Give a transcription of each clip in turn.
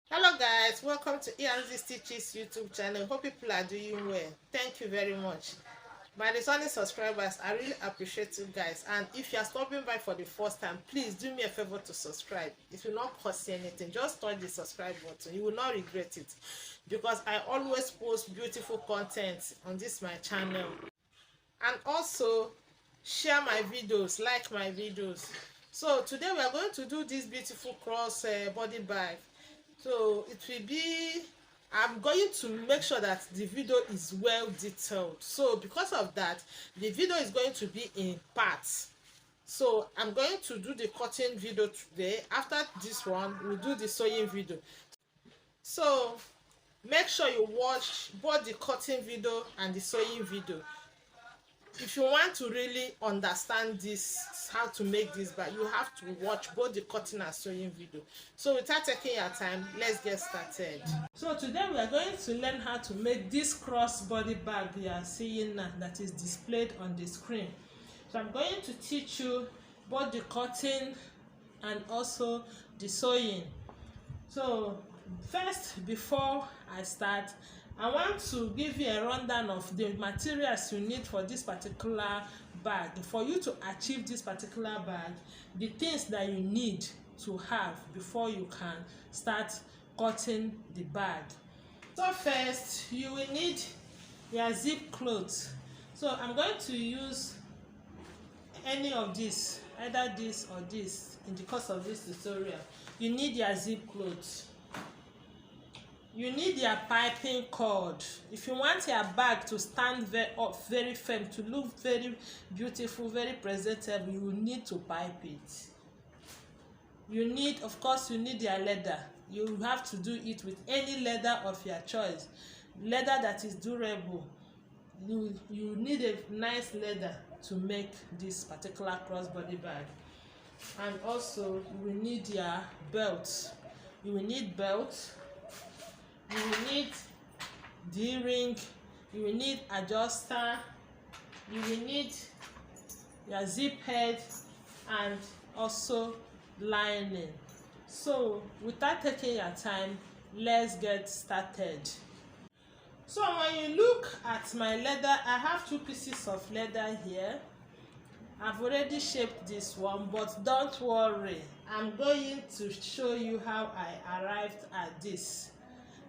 Hello guys, welcome to Ianzi Stitches YouTube channel. Hope people are doing well. Thank you very much. My returning subscribers, I really appreciate you guys. And if you are stopping by for the first time, please do me a favor to subscribe. It will not cost you anything. Just touch the subscribe button. You will not regret it. Because I always post beautiful content on this my channel. And also, share my videos, like my videos. So today we are going to do this beautiful cross body bag. So it will be, I'm going to make sure that the video is well detailed. So because of that, the video is going to be in parts. So I'm going to do the cutting video today. After this one, we'll do the sewing video. So make sure you watch both the cutting video and the sewing video. If you want to really understand this, how to make this bag, you have to watch both the cutting and sewing video. So without taking your time, let's get started. So today we are going to learn how to make this crossbody bag you are seeing now that is displayed on the screen. So I'm going to teach you both the cutting and also the sewing. So first, before I start, I want to give you a rundown of the materials you need for this particular bag. For you to achieve this particular bag, the things that you need to have before you can start cutting the bag. So first, you will need your zip cloth. So I'm going to use any of this, either this or this, in the course of this tutorial. You need your zip cloth. You need your piping cord. If you want your bag to stand very firm, to look very beautiful, very presentable, you need to pipe it. You need, of course, you need your leather. You have to do it with any leather of your choice. Leather that is durable. You need a nice leather to make this particular crossbody bag. And also, you will need your belt. You will need belt. You will need D-ring, you will need adjuster, you will need your zip head and also lining. So without taking your time, let's get started. So when you look at my leather, I have two pieces of leather here. I've already shaped this one, but don't worry, I'm going to show you how I arrived at this.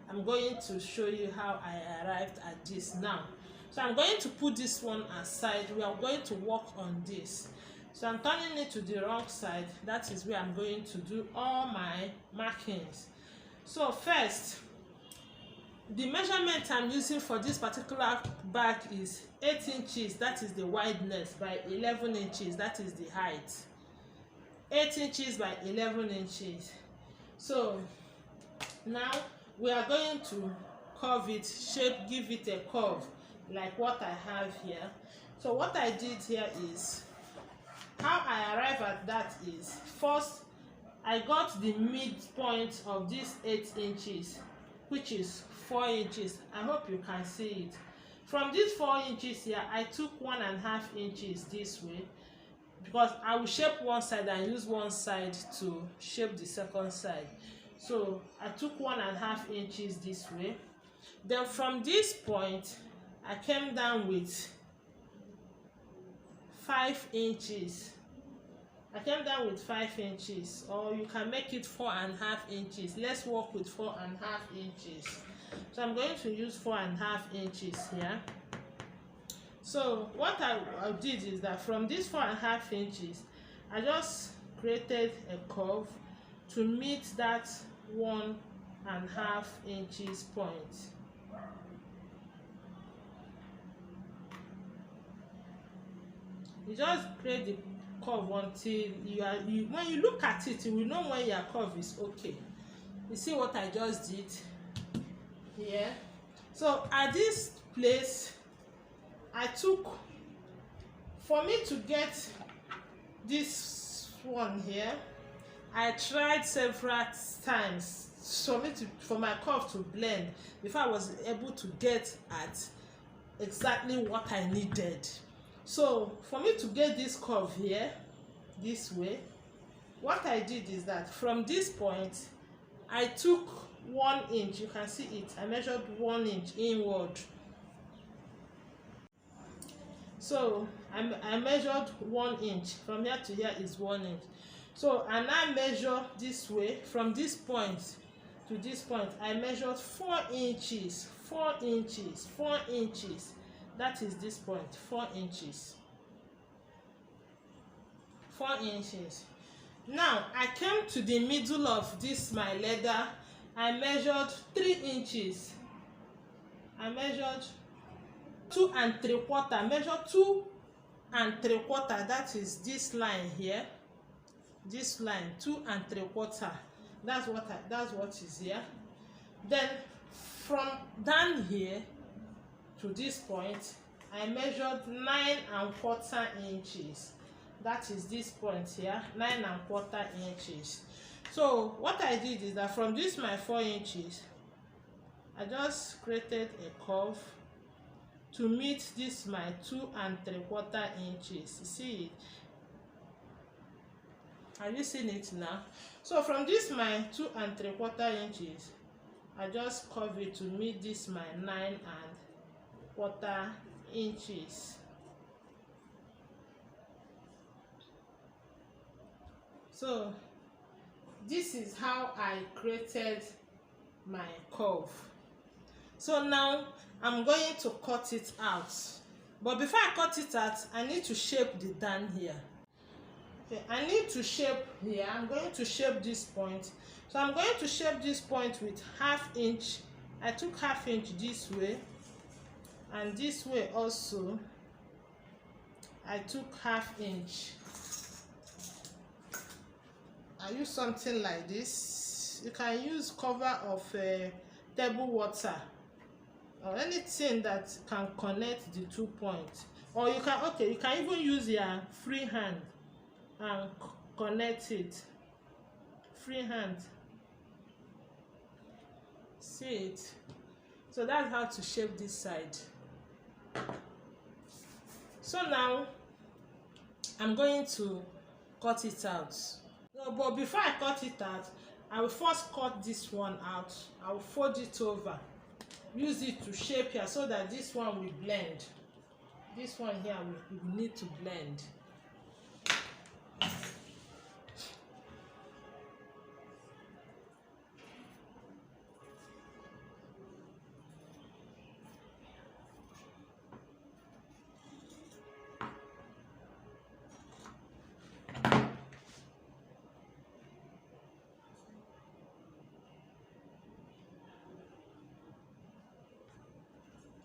I'm going to show you how I arrived at this now. So I'm going to put this one aside. We are going to work on this. So I'm turning it to the wrong side. That is where I'm going to do all my markings. So first, the measurement I'm using for this particular bag is 8 inches. That is the wideness, by 11 inches. That is the height. 8 inches by 11 inches. So now we are going to curve it, give it a curve like what I have here. So what I did here is, how I arrive at that is, first I got the midpoint of this 8 inches, which is 4 inches. I hope you can see it. From these 4 inches here, I took 1.5 inches this way, because I will shape one side and use one side to shape the second side. So I took 1.5 inches this way. Then from this point, I came down with 5 inches. I came down with 5 inches, or you can make it 4.5 inches. Let's work with 4.5 inches. So I'm going to use 4.5 inches here. So what I did is that from this 4.5 inches, I just created a curve to meet that 1.5 inches point. You just create the curve until when you look at it, you will know when your curve is okay. You see what I just did here? So at this place, I took, for me to get this one here, I tried several times for my curve to blend before I was able to get at exactly what I needed. So for me to get this curve here, this way, what I did is that from this point, I took 1 inch. You can see it. I measured 1 inch inward. So I measured 1 inch. From here to here is 1 inch. So I now measure this way. From this point to this point, I measured 4 inches. 4 inches. 4 inches. That is this point. 4 inches. 4 inches. Now I came to the middle of this my leather. I measured 3 inches. I measured 2 3/4. Measure 2 3/4. That is this line here. This line 2 3/4. That's what is here. Then from down here to this point, I measured 9 1/4 inches. That is this point here, 9 1/4 inches. So what I did is that from this my 4 inches, I just created a curve to meet this my 2 3/4 inches. You see it? Have you seen it now? So from this my 2 3/4 inches, I just curve it to meet this my 9 1/4 inches. So this is how I created my curve. So now I'm going to cut it out, but before I cut it out, I need to shape the down here. Okay, I need to shape here. I'm going to shape this point. So I'm going to shape this point with 1/2 inch. I took 1/2 inch this way, and this way also I took 1/2 inch. I use something like this. You can use cover of table water or anything that can connect the 2 points, or you can even use your free hand and connect it. Free hand. See it? So that's how to shape this side. So now I'm going to cut it out. No, but before I cut it out, I will first cut this one out. I will fold it over, use it to shape here so that this one will blend. This one here will need to blend.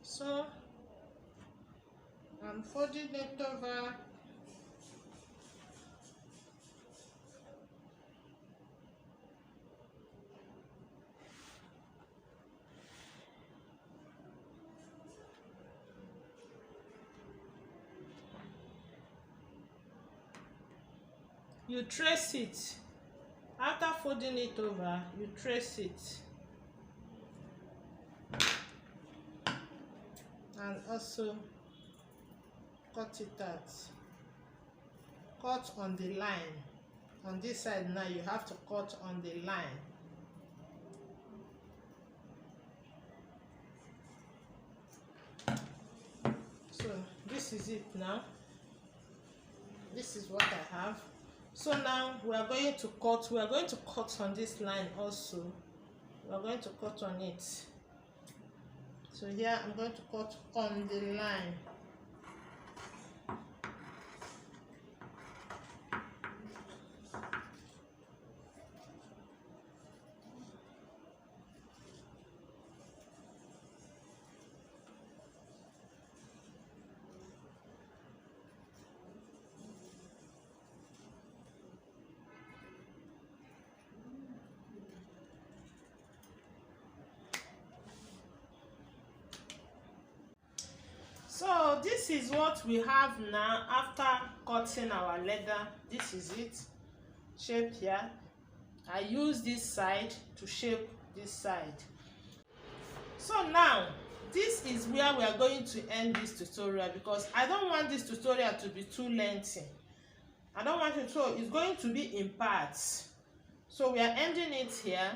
So I'm folding it over. You trace it. After folding it over, you trace it. And also cut it out. Cut on the line. On this side now, you have to cut on the line. So this is it now. This is what I have. So now we are going to cut. We are going to cut on this line also. We are going to cut on it. So here I'm going to cut on the line. So this is what we have now after cutting our leather. This is it, shaped here. I use this side to shape this side. So now this is where we are going to end this tutorial, because I don't want this tutorial to be too lengthy. I don't want it, so it's going to be in parts. So we are ending it here.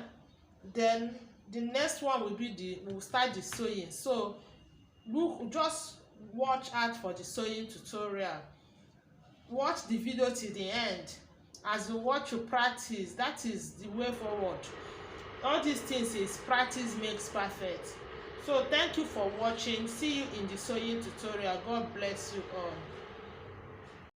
Then the next one will be we'll start the sewing. So look, just watch out for the sewing tutorial. Watch the video till the end. As you watch, you practice. That is the way forward. All these things is practice makes perfect. So thank you for watching. See you in the sewing tutorial. God bless you all.